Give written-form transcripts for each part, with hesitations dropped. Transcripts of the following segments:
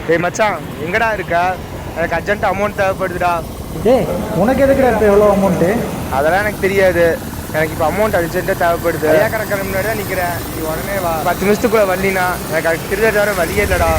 டேய் மச்சான், எங்கடா இருக்க? எனக்கு அர்ஜென்ட் அமௌண்ட் தேவைப்படுதுடா. டேய் உனக்கு எதுக்குடா இப்போ எவ்வளோ அமௌண்ட்டு? அதெல்லாம் எனக்கு தெரியாது. எனக்கு இப்போ அமௌண்ட் அர்ஜென்ட்டாக தேவைப்படுது. ஐயா கணக்கான முன்னாடி தான் நிற்கிறேன். நீ உடனே வா. 10 நிமிஷத்துக்குள்ளே வரலினா எனக்கு அது திருட தவிர வழியே இல்லைடா.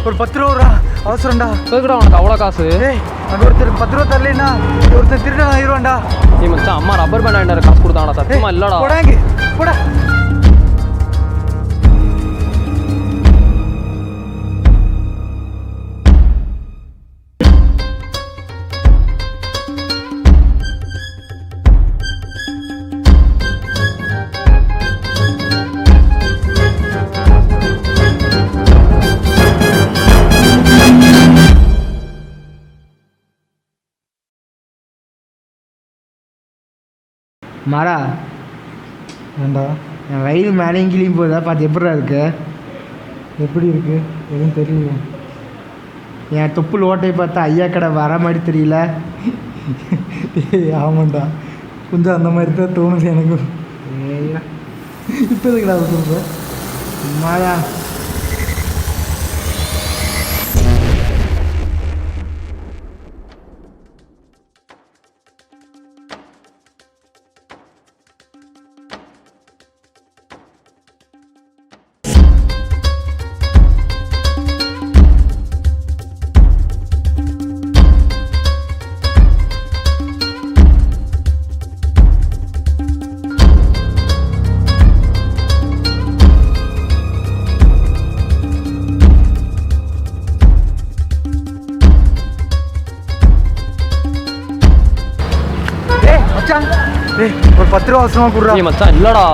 ஒரு 10 ரூபா அவசரம்டா. எதுக்குடா உனக்கு அவ்வளோ காசு? அங்கே ஒருத்தர் 10 ரூபா தரலன்னா ஒருத்தர் திருடன் ஆயிடுவான்டா. நீ மச்சான் அம்மா ரப்பர் பேண்ட் ஆகிட்டு காசு கொடுத்தாங்கடா. சத்தியமா இல்லடா. போடாங்க போடா. மாறா ஏண்டா என் வயிறு மேலேயும் கிளியும் போதா பார்த்து எப்படா இருக்கு? எப்படி இருக்கு எதுவும் தெரியல. என் தொப்புள் ஓட்டையை பார்த்தா ஐயா கடை வர மாதிரி தெரியல. ஆமாண்டா, கொஞ்சம் அந்த மாதிரி தான் தோணுது எனக்கு. இப்போ எதுக்குடா சொல்கிறேன்? மாறா ஒரு 10 ரூபா அவசரமா கொடுறா. நீ மச்சான் இல்லடா.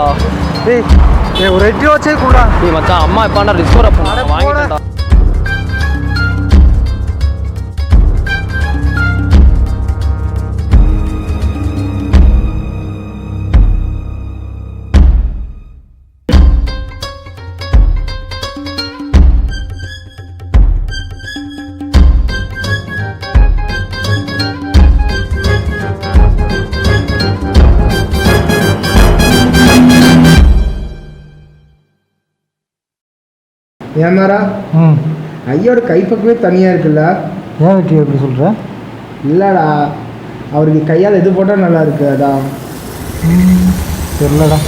ஒரு 8 ரூபா வச்சே கொடுறா. நீ மச்சான் அம்மா இப்போ ரிஸ்கோர் வாங்கிட்டா. ஏன் மாறா ஐயோட கைப்பக்கமே தனியாக இருக்குல்ல? ஏன் வெட்டி எப்படி சொல்கிற? இல்லைடா, அவருக்கு கையால் எது போட்டால் நல்லா இருக்கு. அதான் தெரியலடா.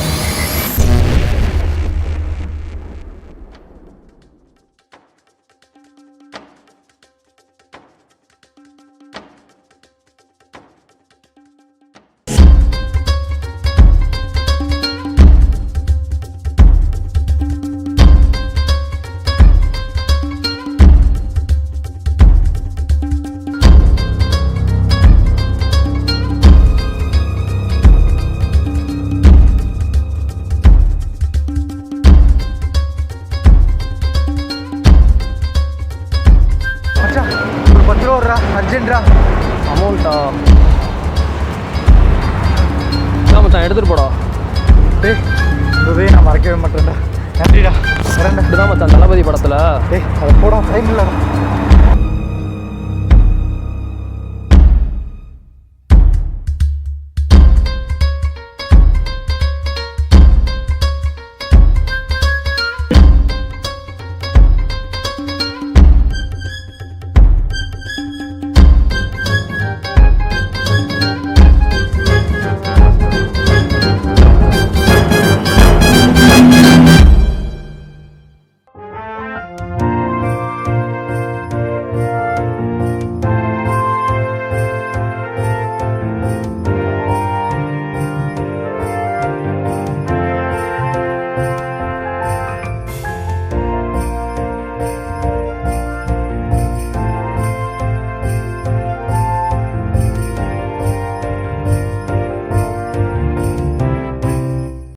அர்ஜென்ட்ரா அமௌண்ட்டா? மச்சான் எடுத்துகிட்டு போடா. நான் மறக்கவே மாட்டேன்டா. நன்றிடா. இப்படிதான் மச்சான் தளபதி படத்தில் அதை போட டைம் இல்லைடா.